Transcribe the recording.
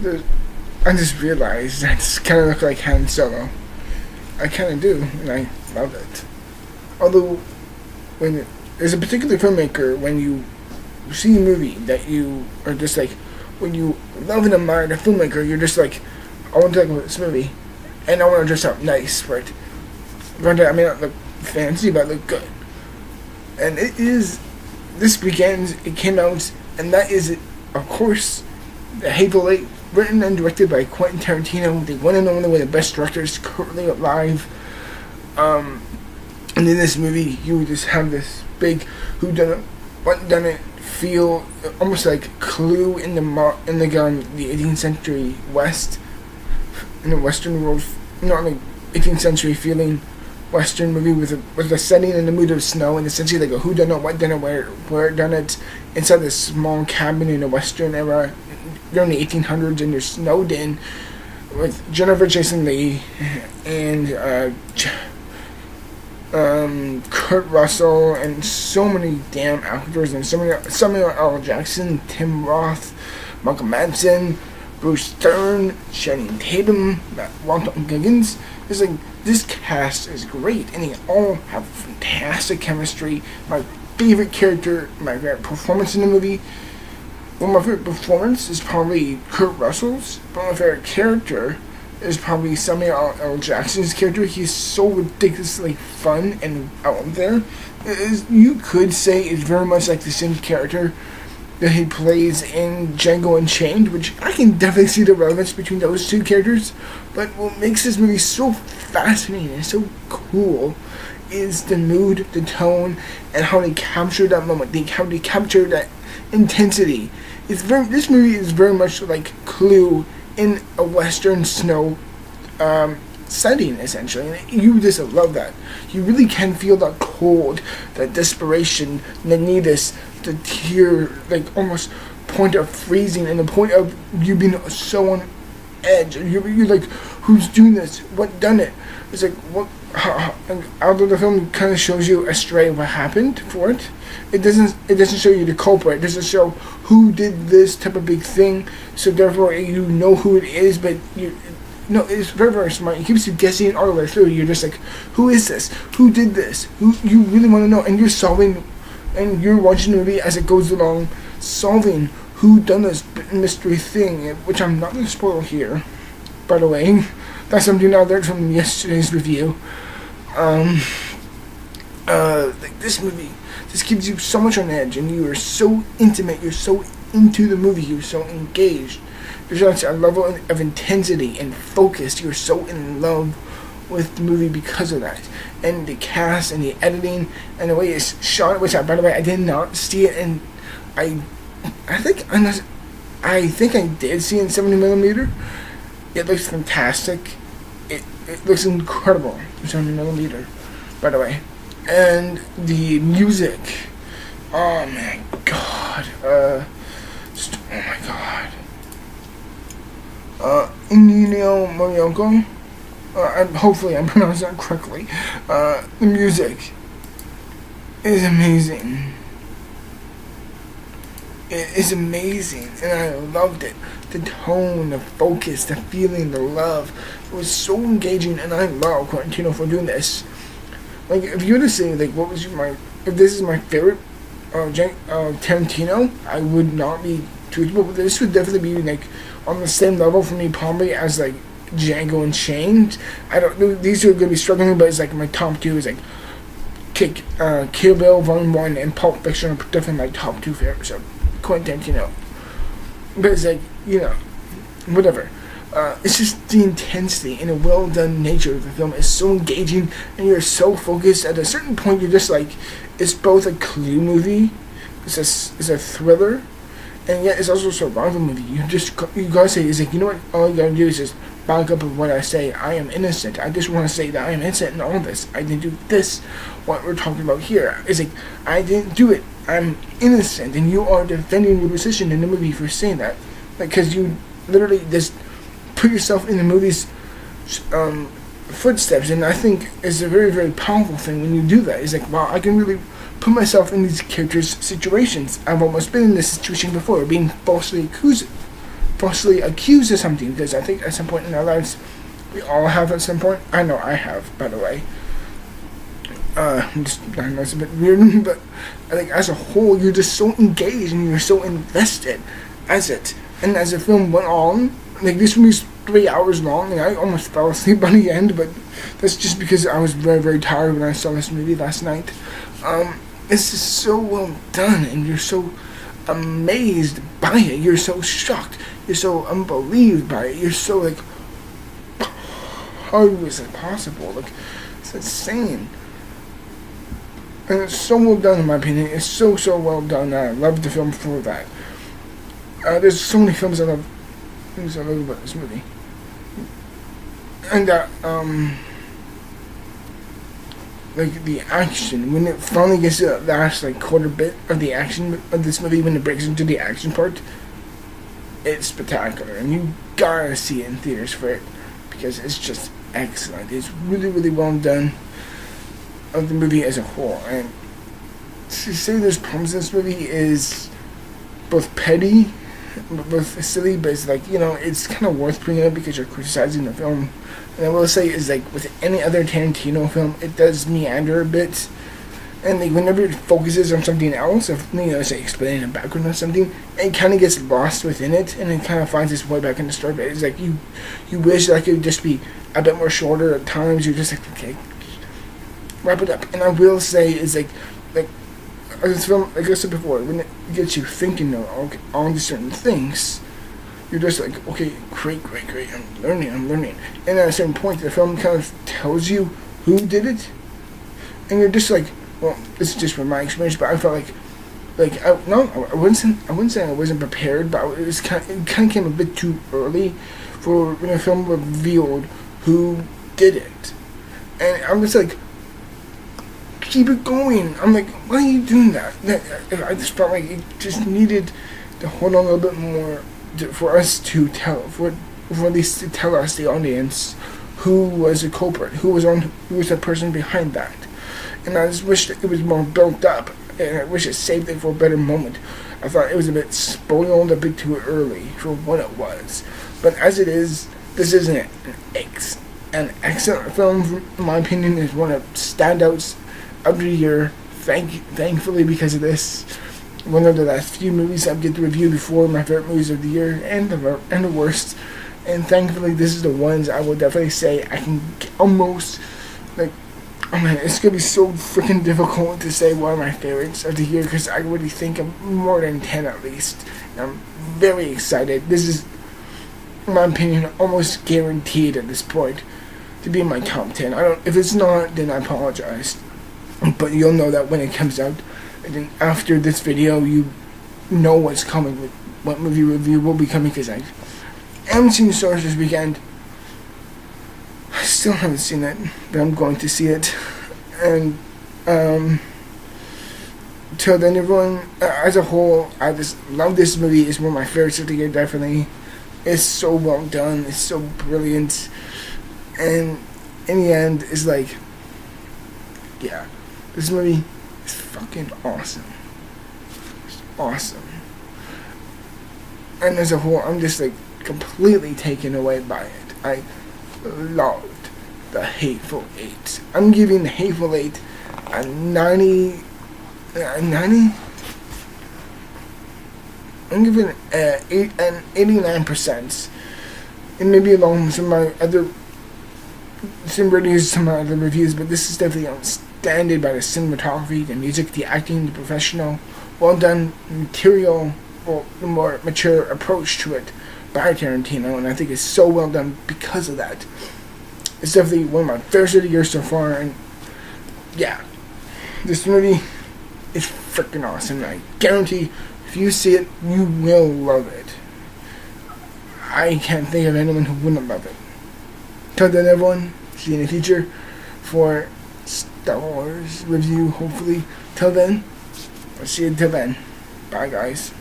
the, I just realized I just kind of look like Han Solo. I kind of do, and I love it. Although, when there's a particular filmmaker, when you see a movie that you are just like, when you love and admire the filmmaker, you're just like, I want to talk about this movie, and I want to dress up nice for it. Granted, I may not look fancy, but I look good. And it is, this weekend, it came out, and that is, of course, The Hateful Eight, written and directed by Quentin Tarantino, the one and only one of the best directors currently alive. And in this movie, you just have this big whodunit feel, almost like Clue in the 18th century West, in the Western world, not like 18th century feeling Western movie with a setting in the mood of snow, and essentially like a whodunit, where done it inside this small cabin in the Western era during the 1800s, and you're snowed in with Jennifer Jason Leigh and Kurt Russell and so many damn actors, and Samuel L. Jackson, Tim Roth, Michael Madsen, Bruce Stern, Channing Tatum, Walton Goggins. It's like, this cast is great, and they all have fantastic chemistry. My favorite character, my favorite performance in the movie. Well, my favorite performance is probably Kurt Russell's, but my favorite character is probably Samuel L. Jackson's character. He's so ridiculously fun and out there. You could say it's very much like the same character that he plays in Django Unchained, which I can definitely see the relevance between those two characters. But what makes this movie so fascinating and so cool is the mood, the tone, and how they capture that moment. How they capture that intensity. This movie is very much like Clue in a Western snow setting, essentially. And you just love that. You really can feel that cold, that desperation, the neediness, the tear, like almost point of freezing, and the point of you being so on edge. You're like, who's doing this? What done it? It's like, what? Although the film kind of shows you astray what happened for it, it doesn't show you the culprit. It doesn't show who did this type of big thing. So therefore, you know who it is, but it's very, very smart. It keeps you guessing all the way through. You're just like, who is this? Who did this? Who you really want to know? And you're solving, and you're watching the movie as it goes along, solving who done this mystery thing, which I'm not going to spoil here, by the way. That's something I learned from yesterday's review. Like this movie just gives you so much on edge, and you are so intimate, you're so into the movie, you're so engaged. There's a level of intensity and focus. You're so in love with the movie because of that. And the cast and the editing and the way it's shot, which by the way, I did not see it, and I think I did see it in 70mm. It looks fantastic. It looks incredible in 70mm, by the way. And the music, oh my god, oh my god. Ennio Morricone, hopefully I'm pronouncing that correctly. The music is amazing. It is amazing, and I loved it. The tone, the focus, the feeling, the love. It was so engaging, and I love Tarantino for doing this. Like, if you were to say, like, if this is my favorite Tarantino, I would not be truthful, but this would definitely be, like, on the same level for me, probably, as, like, Django Unchained. These two are going to be struggling, but it's, like, my top two is, like, Kill Bill Volume 1 and Pulp Fiction are definitely my top two favorites of Quentin Tarantino. But it's, like, whatever. It's just the intensity and the well-done nature of the film is so engaging, and you're so focused. At a certain point, you're just like, it's both a Clue movie, it's a thriller, and yet it's also a survival movie. You gotta say, it's like, you know what, all you gotta do is just back up of what I say. I am innocent. I just want to say that I am innocent in all this. I didn't do this, what we're talking about here. It's like, I didn't do it. I'm innocent, and you are defending your position in the movie for saying that. Like, because you literally just put yourself in the movie's footsteps, and I think it's a very, very powerful thing when you do that. It's like, wow, I can really put myself in these characters' situations. I've almost been in this situation before, being falsely accused falsely accused of something, because I think at some point in our lives, we all have at some point. I know I have, by the way. I know it's a bit weird, but I think as a whole, you're just so engaged and you're so invested as it. And as the film went on, like this movie's 3 hours long, and I almost fell asleep by the end, but that's just because I was very, very tired when I saw this movie last night. It's just so well done, and you're so amazed by it. You're so shocked. You're so unbelieved by it. You're so like, how is it possible? Like, it's insane. And it's so well done, in my opinion. It's so well done. I love the film for that. There's so many things I love about this movie. And like the action, when it finally gets to that last like quarter bit of the action of this movie, when it breaks into the action part, it's spectacular, and you gotta see it in theaters for it, because it's just excellent. It's really well done of the movie as a whole. And to say there's problems in this movie is both petty, both silly, but it's like, you know, it's kind of worth bringing up because you're criticizing the film. And I will say is like with any other Tarantino film, it does meander a bit, and like whenever it focuses on something else, if you know, say explaining a background or something, it kind of gets lost within it, and it kind of finds its way back in the story. But it's like you wish like it would just be a bit more shorter at times. You're just like, okay, wrap it up. And I will say is like this film, like I said before, when it gets you thinking of all these certain things, you're just like, okay, great, I'm learning. And at a certain point, the film kind of tells you who did it, and you're just like, well, this is just from my experience, but I felt I wouldn't say I wasn't prepared, but it kind of came a bit too early for when the film revealed who did it, and I'm just like, keep it going. I'm like, why are you doing that? I just felt like it just needed to hold on a little bit more for us to tell, for at least to tell us, the audience, who was the culprit, who was the person behind that. And I just wish that it was more built up, and I wish it saved it for a better moment. I thought it was a bit spoiled a bit too early for what it was. But as it is, this isn't an excellent film, in my opinion. It's one of the standouts of the year, thankfully, because of this. One of the last few movies I get to review before my favorite movies of the year, and the worst. And thankfully, this is the ones I will definitely say I can almost, like, oh man, it's gonna be so freaking difficult to say one of my favorites of the year, because I really think of more than 10 at least. And I'm very excited. This is, in my opinion, almost guaranteed at this point to be in my top 10. If it's not, then I apologize. But you'll know that when it comes out. And then after this video, you know what's coming, with what movie review will be coming, because I am seeing Star Wars this weekend. I still haven't seen it, but I'm going to see it. And till then, everyone, as a whole, I just love this movie. It's one of my favorites of the year, definitely. It's so well done. It's so brilliant. And in the end, it's like, yeah, this movie is fucking awesome. It's awesome. And as a whole, I'm just like completely taken away by it. I loved the Hateful Eight. I'm giving the Hateful Eight a 90. I'm giving an 89%. And maybe along some of my other some of my other reviews, but this is definitely outstanding by the cinematography, the music, the acting, the professional, well done material, or the more mature approach to it by Tarantino, and I think it's so well done because of that. It's definitely one of my favorites of the year so far, and yeah, this movie is freaking awesome. I guarantee if you see it, you will love it. I can't think of anyone who wouldn't love it. Till then, everyone, see you in the future for Star Wars review, hopefully. Till then, I'll see you till then. Bye, guys.